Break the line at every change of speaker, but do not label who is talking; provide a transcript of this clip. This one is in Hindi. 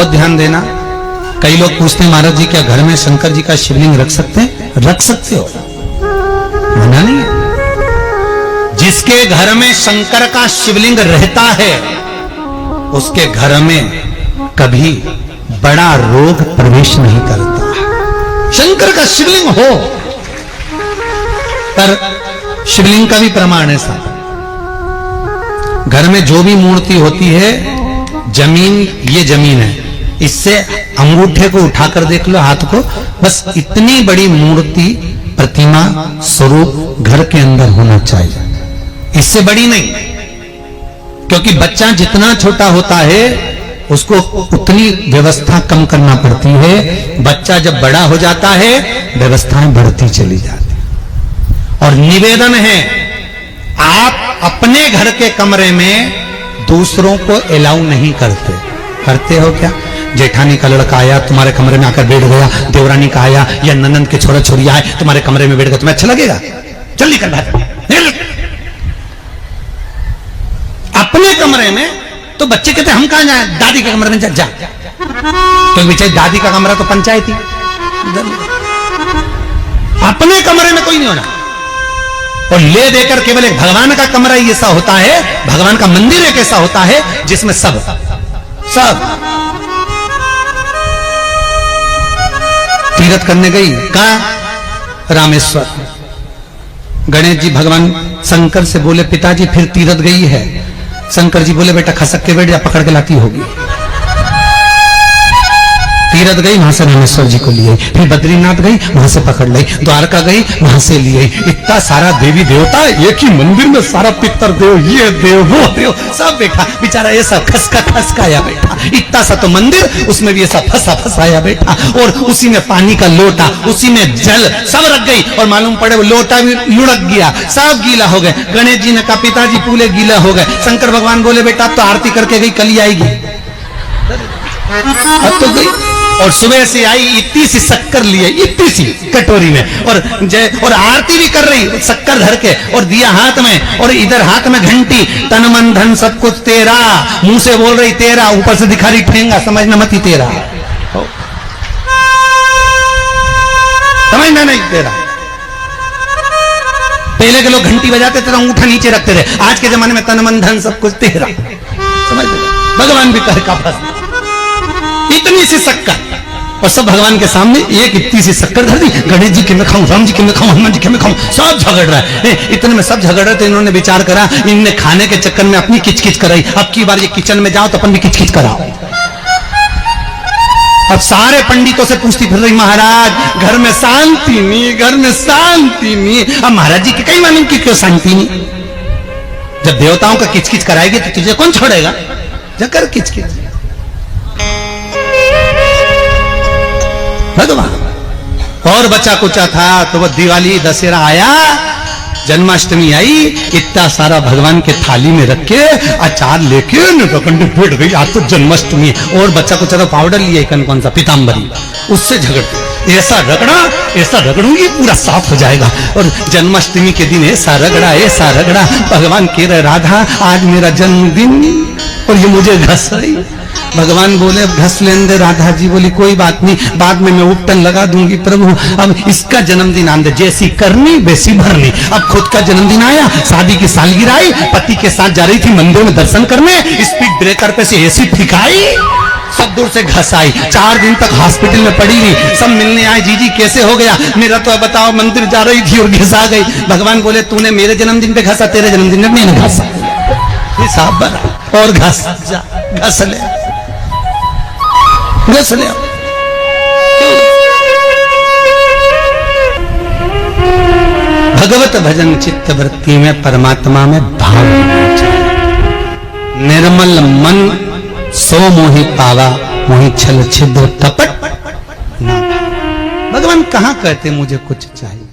बहुत ध्यान देना। कई लोग पूछते हैं महाराज जी क्या घर में शंकर जी का शिवलिंग रख सकते हैं? रख सकते हो, मना नहीं है। जिसके घर में शंकर का शिवलिंग रहता है उसके घर में कभी बड़ा रोग प्रवेश नहीं करता। शंकर का शिवलिंग हो, पर शिवलिंग का भी प्रमाण है साहब। घर में जो भी मूर्ति होती है, जमीन ये जमीन है, इससे अंगूठे को उठाकर देख लो, हाथ को, बस इतनी बड़ी मूर्ति प्रतिमा स्वरूप घर के अंदर होना चाहिए, इससे बड़ी नहीं। क्योंकि बच्चा जितना छोटा होता है उसको उतनी व्यवस्था कम करना पड़ती है। बच्चा जब बड़ा हो जाता है व्यवस्थाएं बढ़ती चली जाती। और निवेदन है, आप अपने घर के कमरे में दूसरों को अलाउ नहीं करते। करते हो क्या? जेठानी का लड़का आया तुम्हारे कमरे में आकर बैठ गया, देवरानी का आया या ननंद के छोरा छोरी आए तुम्हारे कमरे में बैठ गया, तुम्हें अच्छा लगेगा? जल्दी कर बात। अपने कमरे में तो बच्चे कहते हम कहां जाए, दादी के कमरे में जा। तो बेचारी दादी का कमरा तो पंचायती, अपने कमरे में कोई नहीं होना। और ले देकर केवल एक भगवान का कमरा ही ऐसा होता है, भगवान का मंदिर एक ऐसा होता है जिसमें सब तीर्थ करने गई। कहां? रामेश्वर। गणेश जी भगवान शंकर से बोले पिताजी फिर तीर्थ गई है। शंकर जी बोले बेटा खसक के बैठ जा, पकड़ के लाती होगी। तीर्थ गई, वहां से रामेश्वर जी को लिए, फिर बद्रीनाथ गई, वहां से पकड़ लाई, द्वारका गई, वहां से लिए। इतना सारा देवी देवता एक ही मंदिर में, सारा पितर देव, ये देव वो देव सब बैठा, बेचारा ये सब खसकाया बैठा। इतना सा तो मंदिर, उसमें भी ऐसा फंसाया बैठा। और उसी में पानी का लोटा, उसी में जल सब रख गई। और मालूम पड़े वो लोटा भी लुढ़क गया, सब गीला हो गए। गणेश जी ने कहा पिताजी पूरे गीला हो गए। शंकर भगवान बोले बेटा अब तो आरती करके गई, कल ही आएगी। अब तो गई और सुबह से आई, इतनी सी शक्कर लिए, इतनी सी कटोरी में, और आरती भी कर रही शक्कर धर के, और दिया हाथ में, और इधर हाथ में घंटी, तन मन धन सब कुछ तेरा, मुंह से बोल रही तेरा, ऊपर से दिखा रही ठेंगा, समझना मत ही तेरा, समझना नहीं तेरा। पहले के लोग घंटी बजाते थे, अंगूठा नीचे रखते थे। आज के जमाने में तन मन धन सब कुछ तेरा, समझ भगवान भी कह का फंस। इतनी सी शक्कर, और सब भगवान के सामने एक इतनी सी शक्कर धर दी। गणेश जी के मैं खाऊं, राम जी के मैं खाऊं, हनुमान जी के मैं खाऊं, सब झगड़ रहा है। इतने में सब झगड़ रहे थे। इन्होंने विचार करा, इनने खाने के चक्कर में अपनी किचकिच कराई, अब की बार ये किचन में जाओ तो अपन भी किचकिच कराओ। अब सारे पंडितों से पूछती फिर रही महाराज घर में शांति नहीं, घर में शांति नहीं। अब महाराज जी के कई मालूम की क्यों शांति नहीं? जब देवताओं का किचकिच कराएगी तो तुझे कौन छोड़ेगा? जकर किचकिच भगवान। और बचा कुचा था तो वो दिवाली दशहरा आया, जन्माष्टमी आई, इतना सारा भगवान के थाली में रख के अचार लेके बैठ गई। आज तो जन्माष्टमी है। और बच्चा कुचा तो पाउडर लिया कौन सा पीताम्बरी, उससे झगड़ते, ऐसा रगड़ूंगी पूरा साफ हो जाएगा। और जन्माष्टमी के दिन ऐसा रगड़ा, भगवान कह रहे राधा आज मेरा जन्मदिन और ये मुझे घस रही। भगवान बोले घस लेने दे। राधा जी बोली कोई बात नहीं, बाद में मैं उपटन लगा दूंगी प्रभु। अब इसका जन्मदिन आंदे, जैसी करनी वैसी भरनी। अब खुद का जन्मदिन आया, शादी की सालगिरह आई, पति के साथ जा रही थी मंदिर में दर्शन करने, स्पीड ब्रेकर पे से ऐसी ठिकाई, सब दूर से घस आई। 4 दिन तक हॉस्पिटल में पड़ी रही। सब मिलने आए, जीजी कैसे हो गया? मेरा तो बताओ मंदिर जा रही थी और घिसा गई। भगवान बोले तूने मेरे जन्मदिन पे घसा, तेरे जन्मदिन में मैंने घसा, हिसाब बना। और घस ले। भगवत भजन चित्त वृत्ति में परमात्मा में भाव होना चाहिए। निर्मल मन सो मोहि पावा, मोहि छल छिद्र कपट। भगवान कहां कहते मुझे कुछ चाहिए?